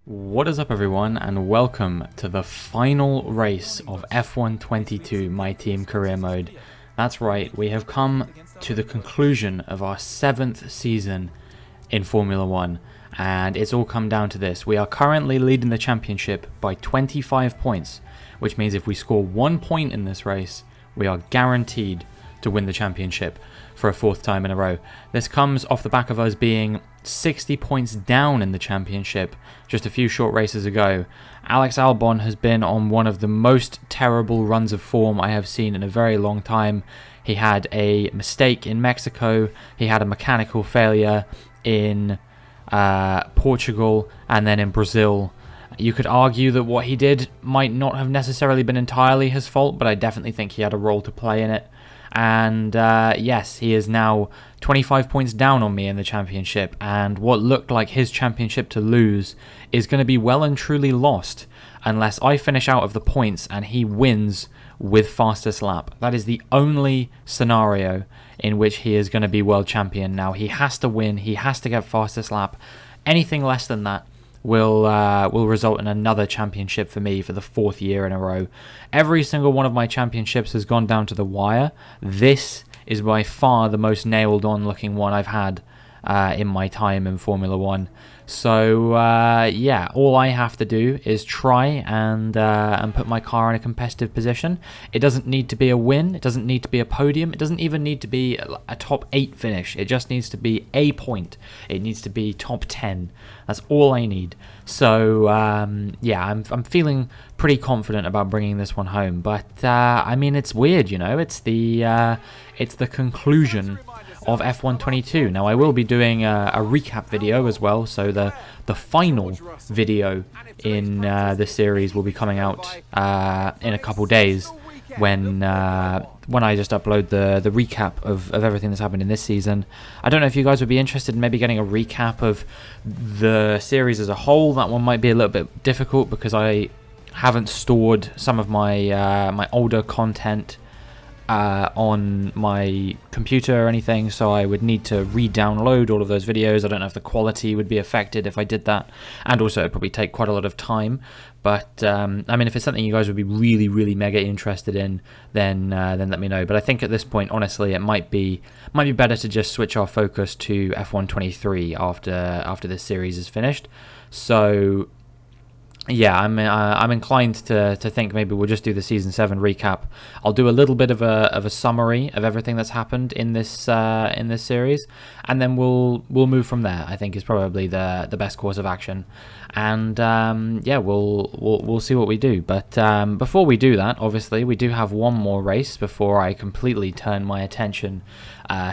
What is up everyone, and welcome to the final race of F1 22 My Team Career Mode. That's right, we have come to the conclusion of our 7th season in Formula 1, and it's all come down to this. We are currently leading the championship by 25 points, which means if we score 1 point in this race, we are guaranteed to win the championship for a 4th time in a row. This comes off the back of us being 60 points down in the championship just a few short races ago. Alex Albon has been on one of the most terrible runs of form I have seen in a very long time. He had a mistake in Mexico, he had a mechanical failure in Portugal, and then in Brazil. You could argue that what he did might not have necessarily been entirely his fault, but I definitely think he had a role to play in it. And yes, he is now 25 points down on me in the championship, and what looked like his championship to lose is going to be well and truly lost unless I finish out of the points and he wins with fastest lap. That is the only scenario in which he is going to be world champion. Now, he has to win, he has to get fastest lap. Anything less than that will result in another championship for me for the 4th year in a row. Every single one of my championships has gone down to the wire. This is by far the most nailed on looking one I've had in my time in Formula 1. So yeah, all I have to do is try and put my car in a competitive position. It doesn't need to be a win, it doesn't need to be a podium, it doesn't even need to be a top 8 finish. It just needs to be a point. It needs to be top 10. That's all I need. So yeah, I'm feeling pretty confident about bringing this one home. But I mean, it's weird, you know. It's the conclusion of F1 22. Now, I will be doing a recap video as well, so the final video in the series will be coming out in a couple days when I just upload the recap of everything that's happened in this season. I don't know if you guys would be interested in maybe getting a recap of the series as a whole. That one might be a little bit difficult because I haven't stored some of my my older content on my computer or anything, so I would need to re-download all of those videos. I don't know if the quality would be affected if I did that, and also it'd probably take quite a lot of time. But I mean, if it's something you guys would be really mega interested in, then let me know. But I think at this point, honestly, it might be better to just switch our focus to F1 23 after this series is finished. So yeah, I'm inclined to think maybe we'll just do the season 7 recap. I'll do a little bit of a summary of everything that's happened in this series, and then we'll move from there. I think is probably the best course of action, and yeah, we'll see what we do. But before we do that, obviously we do have one more race before I completely turn my attention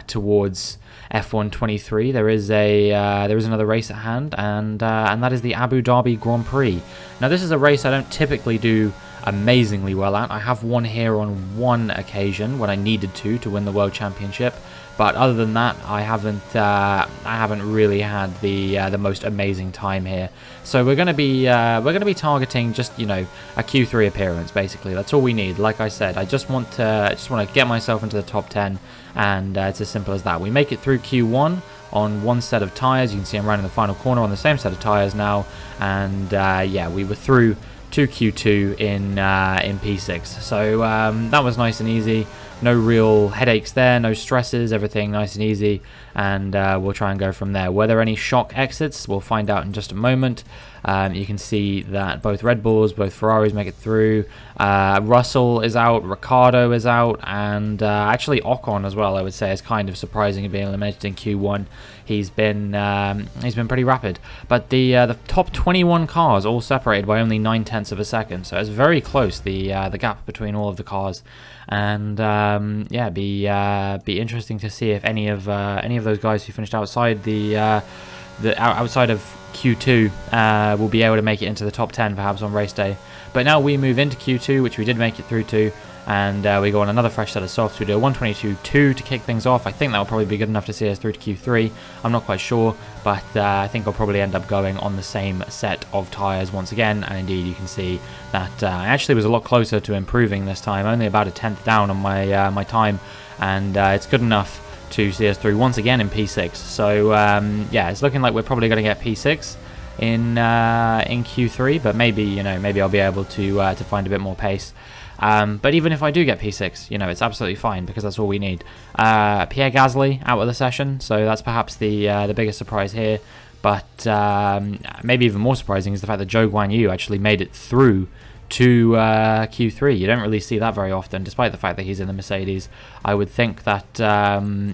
towards F1 23. There is another race at hand, and that is the Abu Dhabi Grand Prix. Now, this is a race I don't typically do amazingly well at. I have won here on one occasion when I needed to win the World Championship, but other than that, I haven't really had the most amazing time here. So we're gonna be targeting just, you know, a Q3 appearance basically. That's all we need. Like I said, I just want to get myself into the top 10, and it's as simple as that. We make it through Q1 on one set of tyres. You can see I'm running the final corner on the same set of tyres now, and yeah, we were through to Q2 in P6. So that was nice and easy. No real headaches there, no stresses, everything nice and easy, and we'll try and go from there. Were there any shock exits? We'll find out in just a moment. You can see that both Red Bulls, both Ferraris make it through. Russell is out, Ricciardo is out, and actually Ocon as well, I would say, is kind of surprising being eliminated in Q1. He's been pretty rapid. But the top 21 cars all separated by only 9/10 of a second, so it's very close, the gap between all of the cars. And yeah, be interesting to see if any of those guys who finished outside outside of Q2 will be able to make it into the top 10 perhaps on race day. But now we move into Q2, which we did make it through to, and we go on another fresh set of softs. We do a 122.2 to kick things off. I think that will probably be good enough to see us through to Q3. I'm not quite sure, but I think I'll probably end up going on the same set of tyres once again. And indeed, you can see that I actually was a lot closer to improving this time, only about a 10th down on my my time, and it's good enough to see us through once again in P6. So yeah, it's looking like we're probably going to get P6 in Q3, but maybe, you know, maybe I'll be able to find a bit more pace. But even if I do get P6, you know, it's absolutely fine because that's all we need. Pierre Gasly out of the session, so that's perhaps the biggest surprise here. But maybe even more surprising is the fact that Zhou Guanyu actually made it through to Q3. You don't really see that very often, despite the fact that he's in the Mercedes. I would think that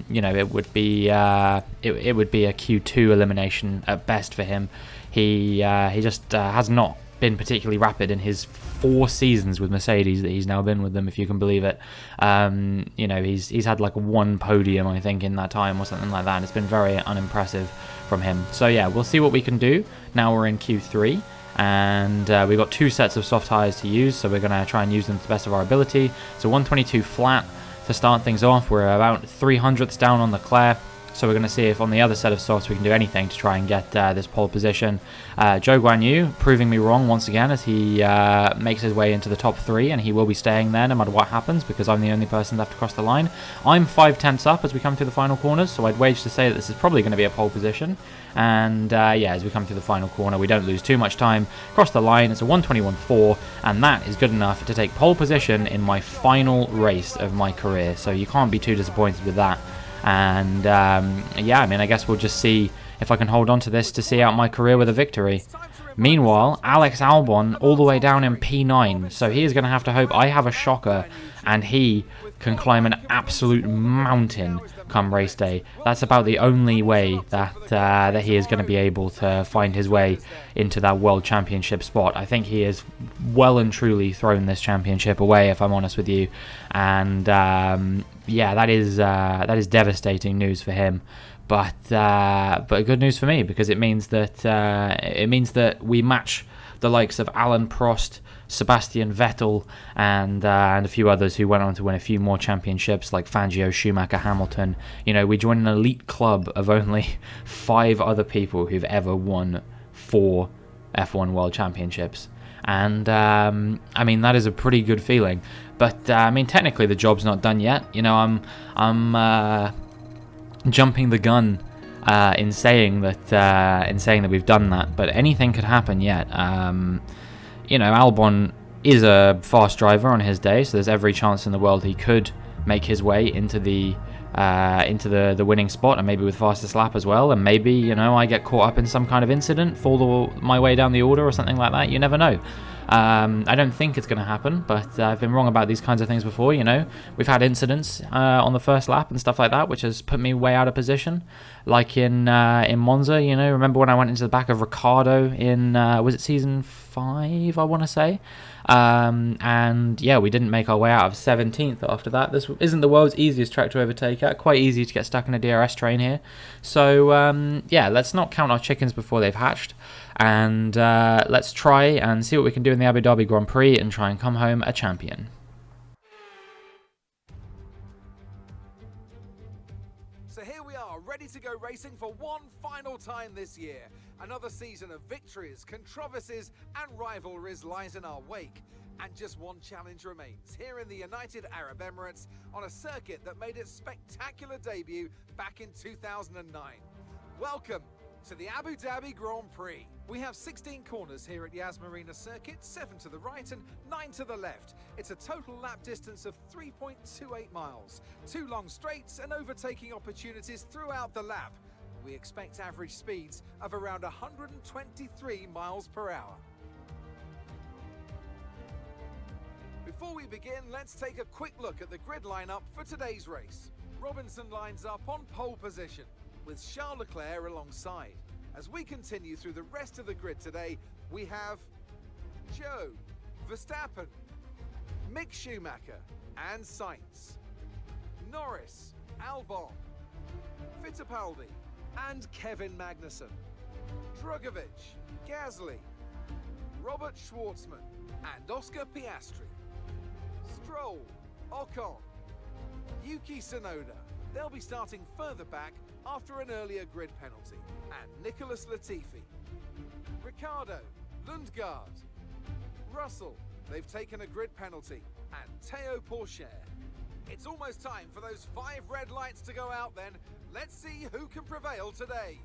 you know, it would be it would be a Q2 elimination at best for him. He just has not been particularly rapid in his 4 seasons with Mercedes that he's now been with them, if you can believe it. You know, he's had like 1 podium, I think, in that time or something like that, and it's been very unimpressive from him. So yeah, we'll see what we can do. Now we're in Q3, and we've got 2 sets of soft tyres to use, so we're going to try and use them to the best of our ability. So 122 flat to start things off. We're about 300ths down on Leclerc, so we're going to see if on the other set of softs we can do anything to try and get this pole position. Zhou Guanyu proving me wrong once again as he makes his way into the top 3, and he will be staying there no matter what happens because I'm the only person left across the line. I'm 5/10ths up as we come through the final corners, so I'd wage to say that this is probably going to be a pole position. And yeah, as we come through the final corner, we don't lose too much time. Across the line, it's a 121.4, and that is good enough to take pole position in my final race of my career. So you can't be too disappointed with that. And yeah, I mean, I guess we'll just see if I can hold on to this to see out my career with a victory. Meanwhile, Alex Albon all the way down in P9, so he is going to have to hope I have a shocker and he can climb an absolute mountain come race day. That's about the only way that that he is going to be able to find his way into that World Championship spot. I think he has well and truly thrown this championship away, if I'm honest with you. And yeah, that is devastating news for him. But good news for me, because it means that we match the likes of Alan Prost, Sebastian Vettel, and a few others who went on to win a few more championships, like Fangio, Schumacher, Hamilton. You know, we join an elite club of only 5 other people who've ever won 4 F1 World Championships. And I mean, that is a pretty good feeling. But I mean, technically the job's not done yet. You know, I'm jumping the gun in saying that we've done that, but anything could happen yet. You know, Albon is a fast driver on his day, so there's every chance in the world he could make his way into the winning spot, and maybe with fastest lap as well. And maybe, you know, I get caught up in some kind of incident, fall my way down the order or something like that. You never know. I don't think it's going to happen, but I've been wrong about these kinds of things before. You know, we've had incidents on the first lap and stuff like that, which has put me way out of position. Like in Monza, you know, remember when I went into the back of Ricciardo in was it season 5? I want to say. And yeah, we didn't make our way out of 17th after that. This isn't the world's easiest track to overtake at. Quite easy to get stuck in a DRS train here. So yeah, let's not count our chickens before they've hatched. And let's try and see what we can do in the Abu Dhabi Grand Prix and try and come home a champion. So here we are, ready to go racing for one final time this year. Another season of victories, controversies and rivalries lies in our wake. And just one challenge remains, here in the United Arab Emirates, on a circuit that made its spectacular debut back in 2009. Welcome to the Abu Dhabi Grand Prix. We have 16 corners here at Yas Marina Circuit, 7 to the right and 9 to the left. It's a total lap distance of 3.28 miles, 2 long straights and overtaking opportunities throughout the lap. We expect average speeds of around 123 miles per hour. Before we begin, let's take a quick look at the grid lineup for today's race. Robinson lines up on pole position, with Charles Leclerc alongside. As we continue through the rest of the grid today, we have Joe, Verstappen, Mick Schumacher and Sainz, Norris, Albon, Fittipaldi and Kevin Magnussen, Drugovich, Gasly, Robert Schwartzman and Oscar Piastri, Stroll, Ocon, Yuki Tsunoda. They'll be starting further back after an earlier grid penalty, and Nicholas Latifi, Ricciardo, Lundgaard, Russell, they've taken a grid penalty, and Théo Pourchaire. It's almost time for those 5 red lights to go out then. Let's see who can prevail today.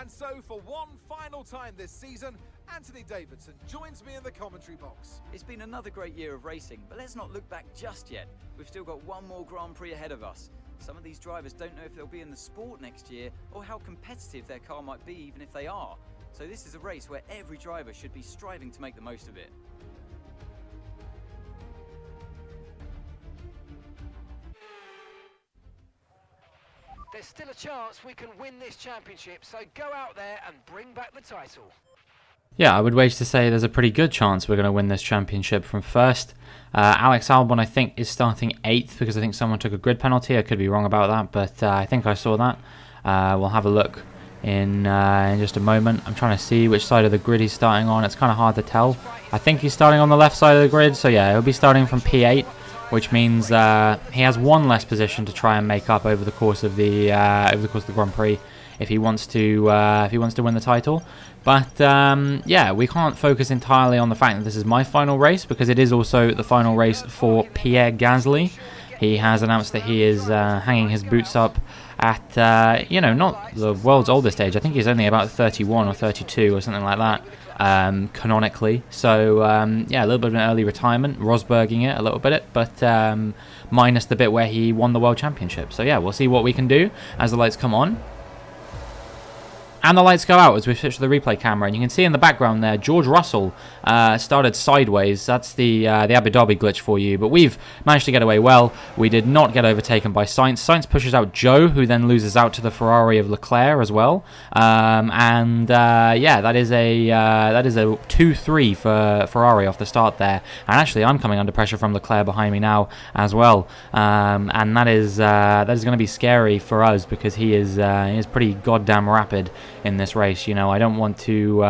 And so, for one final time this season, Anthony Davidson joins me in the commentary box. It's been another great year of racing, but let's not look back just yet. We've still got one more Grand Prix ahead of us. Some of these drivers don't know if they'll be in the sport next year or how competitive their car might be even if they are. So this is a race where every driver should be striving to make the most of it. There's still a chance we can win this championship, so go out there and bring back the title. Yeah, I would wager to say there's a pretty good chance we're going to win this championship from first. Alex Albon, I think, is starting 8th because I think someone took a grid penalty. I could be wrong about that, but I think I saw that. We'll have a look in just a moment. I'm trying to see which side of the grid he's starting on. It's kind of hard to tell. I think he's starting on the left side of the grid, so yeah, he'll be starting from P8, which means he has one less position to try and make up over the course of the Grand Prix if he wants to win the title. But yeah, we can't focus entirely on the fact that this is my final race because it is also the final race for Pierre Gasly. He has announced that he is hanging his boots up at not the world's oldest age. I think he's only about 31 or 32 or something like that. Canonically, so yeah, a little bit of an early retirement, Rosberging it a little bit, but minus the bit where he won the world championship. So yeah, we'll see what we can do as the lights come on. And the lights go out as we switch to the replay camera, and you can see in the background there, George Russell started sideways. That's the Abu Dhabi glitch for you, but we've managed to get away well. We did not get overtaken by Sainz. Sainz pushes out Joe, who then loses out to the Ferrari of Leclerc as well. Yeah, that is a 2-3 for Ferrari off the start there. And actually, I'm coming under pressure from Leclerc behind me now as well, and that is going to be scary for us because he is pretty goddamn rapid in this race. I don't want to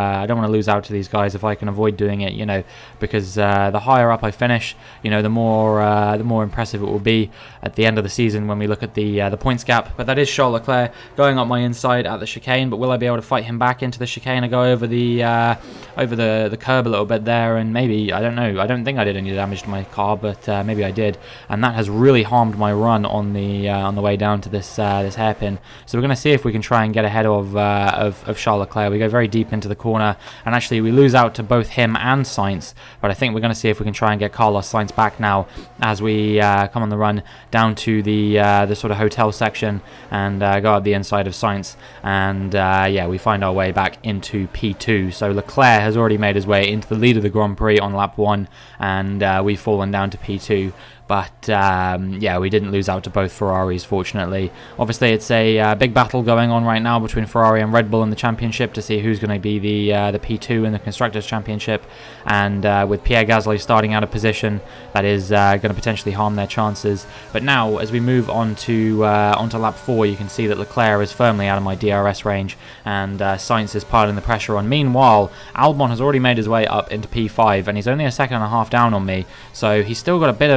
lose out to these guys if I can avoid doing it, because the higher up I finish, the more impressive it will be at the end of the season when we look at the points gap. But that is Charles Leclerc going up my inside at the chicane, but will I be able to fight him back into the chicane and go over the curb a little bit there? And maybe, I don't know, I don't think I did any damage to my car, but maybe I did, and that has really harmed my run on the way down to this hairpin. So we're going to see if we can try and get ahead of Charles Leclerc. We go very deep into the corner, and actually we lose out to both him and Sainz, but I think we're going to see if we can try and get Carlos Sainz back now as we come on the run down to the sort of hotel section and go up the inside of Sainz, and yeah, we find our way back into P2. So Leclerc has already made his way into the lead of the Grand Prix on lap 1, and we've fallen down to P2. But yeah, we didn't lose out to both Ferraris, fortunately. Obviously, it's a big battle going on right now between Ferrari and Red Bull in the championship to see who's going to be the P2 in the Constructors' Championship. And with Pierre Gasly starting out of position, that is going to potentially harm their chances. But now, as we move on to onto lap 4, you can see that Leclerc is firmly out of my DRS range, and Sainz is piling the pressure on. Meanwhile, Albon has already made his way up into P5, and he's only a second and a half down on me. So he's still got a bit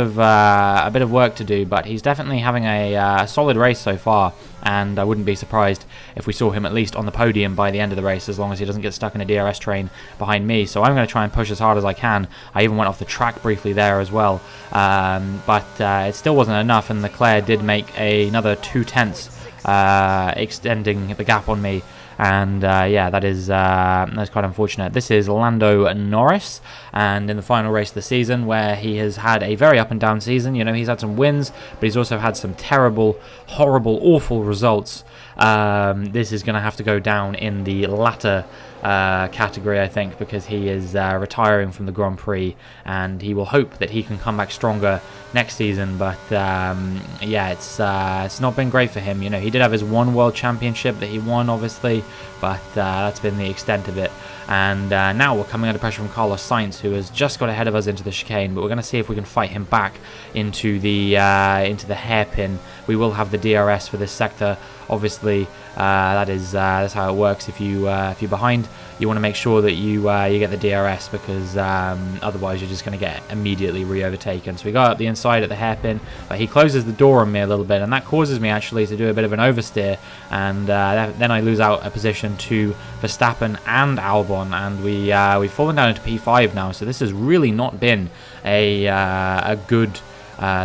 of work to do, but he's definitely having a solid race so far, and I wouldn't be surprised if we saw him at least on the podium by the end of the race, as long as he doesn't get stuck in a DRS train behind me. So I'm going to try and push as hard as I can. I even went off the track briefly there as well, but it still wasn't enough, and Leclerc did make another 0.2, extending the gap on me. And yeah, that's quite unfortunate. This is Lando Norris, and in the final race of the season, where he has had a very up and down season. He's had some wins, but he's also had some terrible, horrible, awful results. This is going to have to go down in the latter category, I think, because he is retiring from the Grand Prix, and he will hope that he can come back stronger next season. But yeah, it's not been great for him. He did have his one world championship that he won, obviously, but that's been the extent of it. And now we're coming under pressure from Carlos Sainz, who has just got ahead of us into the chicane, but we're going to see if we can fight him back into the hairpin. We will have the DRS for this sector, obviously. That's how it works. If you're behind, you want to make sure that you get the DRS, because otherwise you're just going to get immediately re-overtaken. So we go up the inside at the hairpin, but he closes the door on me a little bit, and that causes me actually to do a bit of an oversteer, and then I lose out a position to Verstappen and Albon, and we've fallen down into P5 now. So this has really not been a good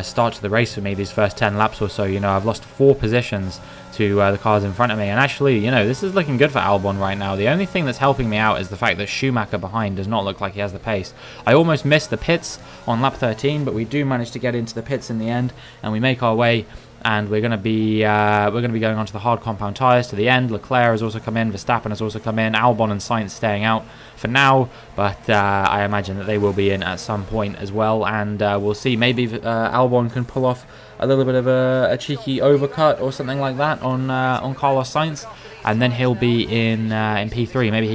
start to the race for me these first 10 laps or so. I've lost 4 positions to the cars in front of me. And actually, you know, this is looking good for Albon right now. The only thing that's helping me out is the fact that Schumacher behind does not look like he has the pace. I almost missed the pits on lap 13, but we do manage to get into the pits in the end, and we make our way. And we're going to be going onto the hard compound tyres to the end. Leclerc has also come in, Verstappen has also come in, Albon and Sainz staying out for now, but I imagine that they will be in at some point as well. And we'll see, maybe Albon can pull off a little bit of a cheeky overcut or something like that on Carlos Sainz, and then he'll be in P3. Maybe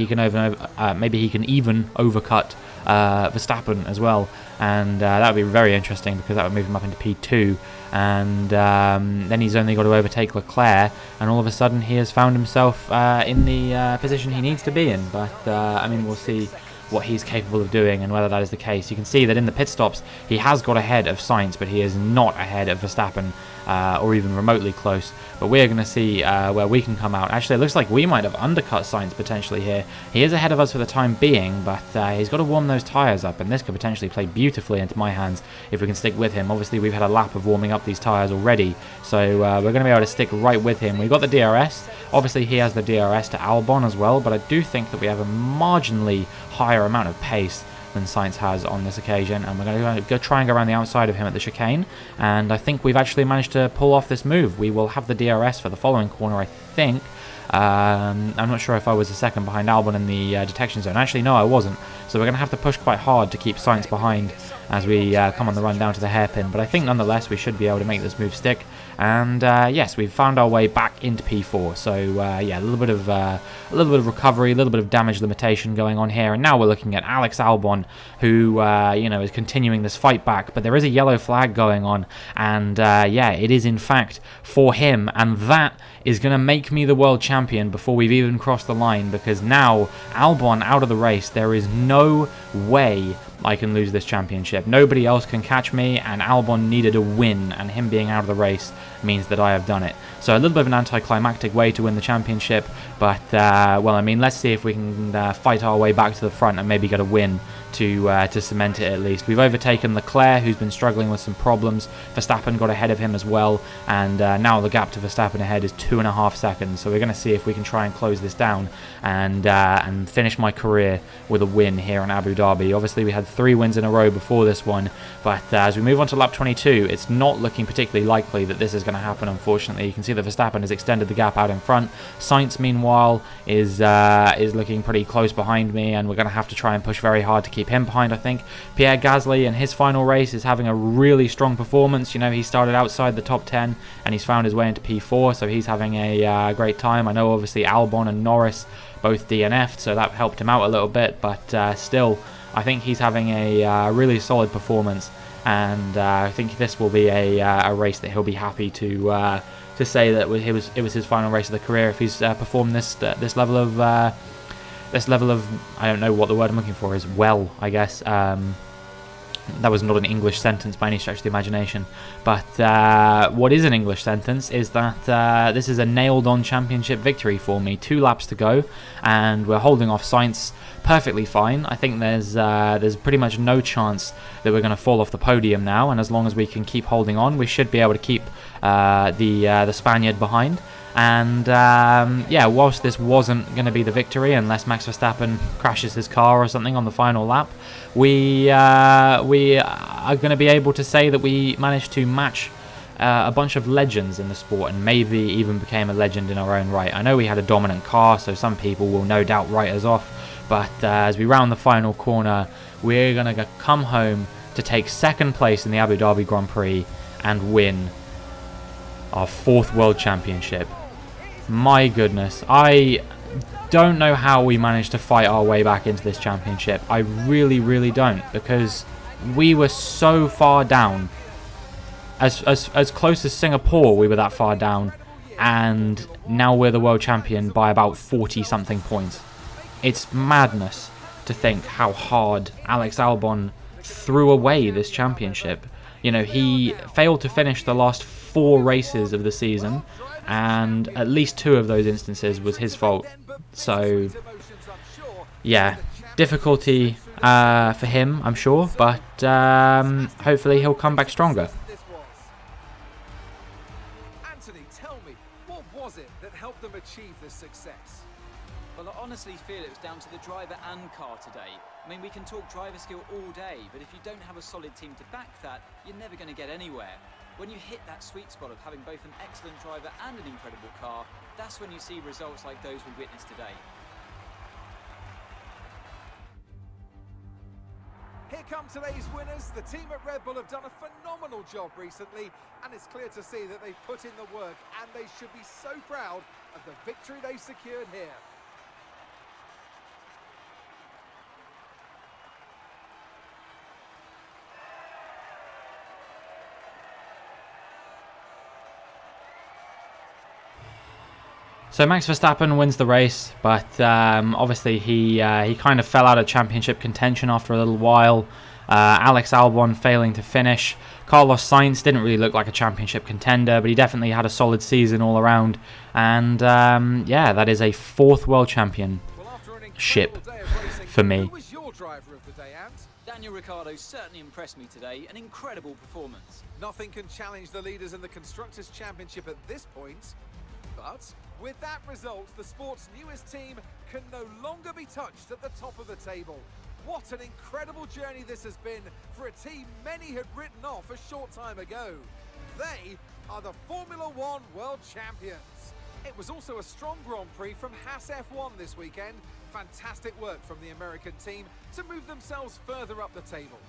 he can even overcut Verstappen as well, and that would be very interesting because that would move him up into P2. And then he's only got to overtake Leclerc, and all of a sudden he has found himself in the position he needs to be in. But I mean, we'll see what he's capable of doing and whether that is the case. You can see that in the pit stops he has got ahead of Sainz, but he is not ahead of Verstappen or even remotely close. But we're going to see where we can come out. Actually, it looks like we might have undercut Sainz potentially here. He is ahead of us for the time being, but he's got to warm those tyres up, and this could potentially play beautifully into my hands if we can stick with him. Obviously, we've had a lap of warming up these tyres already, so we're going to be able to stick right with him. We've got the DRS. Obviously, he has the DRS to Albon as well, but I do think that we have a marginally higher amount of pace than Sainz has on this occasion, and we're going to go try and go around the outside of him at the chicane, and I think we've actually managed to pull off this move. We will have the DRS for the following corner, I think. I'm not sure if I was a second behind Albon in the detection zone. Actually, no, I wasn't, so we're going to have to push quite hard to keep Sainz behind as we come on the run down to the hairpin, but I think nonetheless we should be able to make this move stick. And yes, we've found our way back into P4. So yeah, a little bit of recovery, a little bit of damage limitation going on here. And now we're looking at Alex Albon, who you know, is continuing this fight back. But there is a yellow flag going on, and yeah, it is in fact for him, and that is going to make me the world champion before we've even crossed the line. Because now Albon out of the race, there is no way I can lose this championship. Nobody else can catch me, and Albon needed a win, and him being out of the race means that I have done it. So a little bit of an anticlimactic way to win the championship, but well, I mean, let's see if we can fight our way back to the front and maybe get a win to cement it at least. We've overtaken Leclerc, who's been struggling with some problems. Verstappen got ahead of him as well, and now the gap to Verstappen ahead is 2.5 seconds. So we're going to see if we can try and close this down and finish my career with a win here in Abu Dhabi. Obviously, we had 3 wins in a row before this one, but as we move on to lap 22, it's not looking particularly likely that this is going to happen, unfortunately. You can see that Verstappen has extended the gap out in front. Sainz, meanwhile, is looking pretty close behind me, and we're going to have to try and push very hard to keep him behind, I think. Pierre Gasly in his final race is having a really strong performance. You know, he started outside the top 10 and he's found his way into P4, so he's having a great time. I know obviously Albon and Norris both DNF'd, so that helped him out a little bit, but still, I think he's having a really solid performance, and I think this will be a race that he'll be happy to say that it was his final race of the career if he's performed this level of I don't know what the word I'm looking for is, well, I guess. That was not an English sentence by any stretch of the imagination, but what is an English sentence is that this is a nailed-on championship victory for me. 2 laps to go, and we're holding off Sainz perfectly fine. I think there's pretty much no chance that we're going to fall off the podium now, and as long as we can keep holding on, we should be able to keep the Spaniard behind. And yeah, whilst this wasn't going to be the victory unless Max Verstappen crashes his car or something on the final lap, we are going to be able to say that we managed to match a bunch of legends in the sport, and maybe even became a legend in our own right. I know we had a dominant car, so some people will no doubt write us off, but as we round the final corner, we're going to come home to take 2nd place in the Abu Dhabi Grand Prix and win our 4th World Championship. My goodness, I don't know how we managed to fight our way back into this championship. I really, really don't, because we were so far down. As close as Singapore, we were that far down, and now we're the world champion by about 40-something points. It's madness to think how hard Alex Albon threw away this championship. You know, he failed to finish the last 4 races of the season, and at least 2 of those instances was his fault. So yeah, difficulty for him, I'm sure, but hopefully he'll come back stronger. Anthony, tell me, what was it this success? Well, I honestly feel it was down to the driver and car today. I mean, we can talk driver skill all day, but if you don't have a solid team to back that, you're never going to get anywhere. When you hit that sweet spot of having both an excellent driver and an incredible car, that's when you see results like those we witnessed today. Here come today's winners. The team at Red Bull have done a phenomenal job recently, and it's clear to see that they've put in the work, and they should be so proud of the victory they've secured here. So Max Verstappen wins the race, but obviously he kind of fell out of championship contention after a little while. Alex Albon failing to finish. Carlos Sainz didn't really look like a championship contender, but he definitely had a solid season all around. And yeah, that is a 4th world championship for me. Who was your driver of the day, Ant? Daniel Ricciardo certainly impressed me today. An incredible performance. Nothing can challenge the leaders in the Constructors' Championship at this point, but with that result, the sport's newest team can no longer be touched at the top of the table. What an incredible journey this has been for a team many had written off a short time ago. They are the Formula One World Champions. It was also a strong Grand Prix from Haas F1 this weekend. Fantastic work from the American team to move themselves further up the table.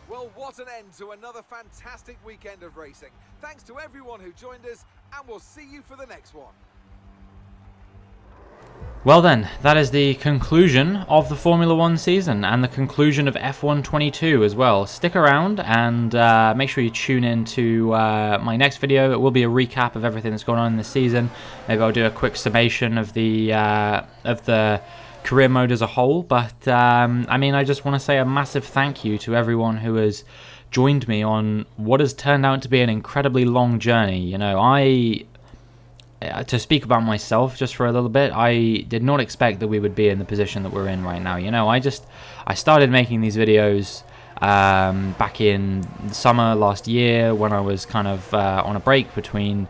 Well, what an end to another fantastic weekend of racing. Thanks to everyone who joined us, and we'll see you for the next one. Well then, that is the conclusion of the Formula 1 season and the conclusion of F1 22 as well. Stick around and make sure you tune in to my next video. It will be a recap of everything that's gone on in this season. Maybe I'll do a quick summation of the career mode as a whole. But I mean, I just want to say a massive thank you to everyone who has joined me on what has turned out to be an incredibly long journey. You know, to speak about myself just for a little bit, I did not expect that we would be in the position that we're in right now. You know, I started making these videos back in summer last year when I was kind of on a break between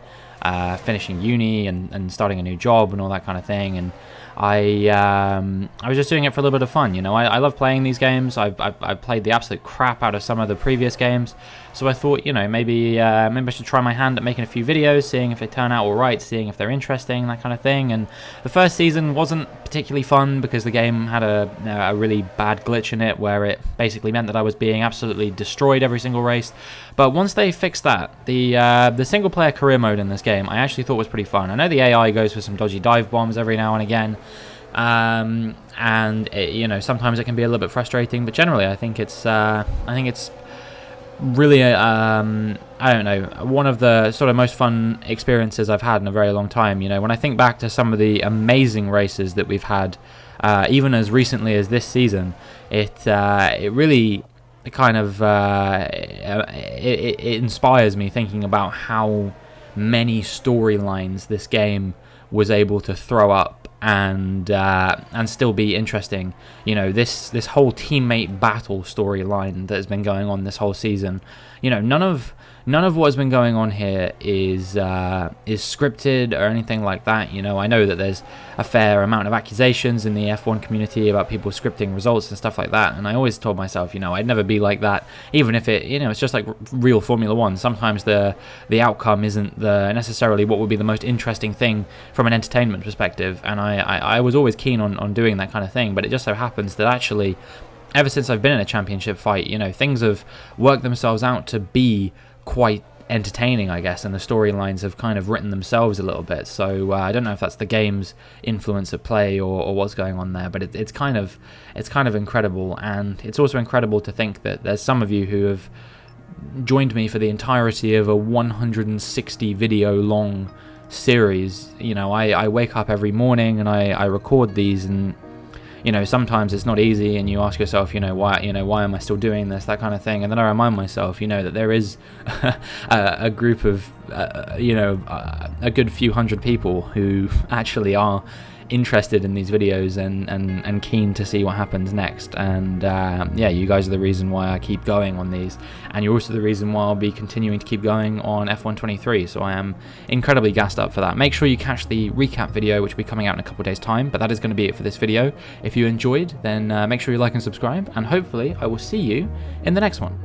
finishing uni and starting a new job and all that kind of thing, and I was just doing it for a little bit of fun. You know, I love playing these games. I've played the absolute crap out of some of the previous games, so I thought, you know, maybe I should try my hand at making a few videos, seeing if they turn out all right, seeing if they're interesting, that kind of thing. And the first season wasn't particularly fun because the game had a really bad glitch in it where it basically meant that I was being absolutely destroyed every single race. But once they fixed that, the single player career mode in this game I actually thought was pretty fun. I know the AI goes for some dodgy dive bombs every now and again, and it, you know, sometimes it can be a little bit frustrating, but generally I think it's really I don't know, one of the sort of most fun experiences I've had in a very long time. You know, when I think back to some of the amazing races that we've had, even as recently as this season, it really kind of it inspires me thinking about how many storylines this game was able to throw up and still be interesting. You know, this whole teammate battle storyline that has been going on this whole season. You know, none of what has been going on here is scripted or anything like that. You know, I know that there's a fair amount of accusations in the F1 community about people scripting results and stuff like that, and I always told myself, you know, I'd never be like that, even if it, you know, it's just like real Formula 1. Sometimes the outcome isn't necessarily what would be the most interesting thing from an entertainment perspective, and I was always keen on doing that kind of thing, but it just so happens that actually, ever since I've been in a championship fight, you know, things have worked themselves out to be quite entertaining, I guess, and the storylines have kind of written themselves a little bit. So I don't know if that's the game's influence at play or what's going on there, but it's kind of incredible. And it's also incredible to think that there's some of you who have joined me for the entirety of a 160 video long series. You know, I wake up every morning and I record these, and you know, sometimes it's not easy, and you ask yourself, why am I still doing this, that kind of thing. And then I remind myself, that there is a group of, a good few hundred people who actually are interested in these videos and keen to see what happens next. And yeah, you guys are the reason why I keep going on these, and you're also the reason why I'll be continuing to keep going on F123, so I am incredibly gassed up for that. Make sure you catch the recap video, which will be coming out in a couple of days time, but that is going to be it for this video. If you enjoyed, then make sure you like and subscribe, and hopefully I will see you in the next one.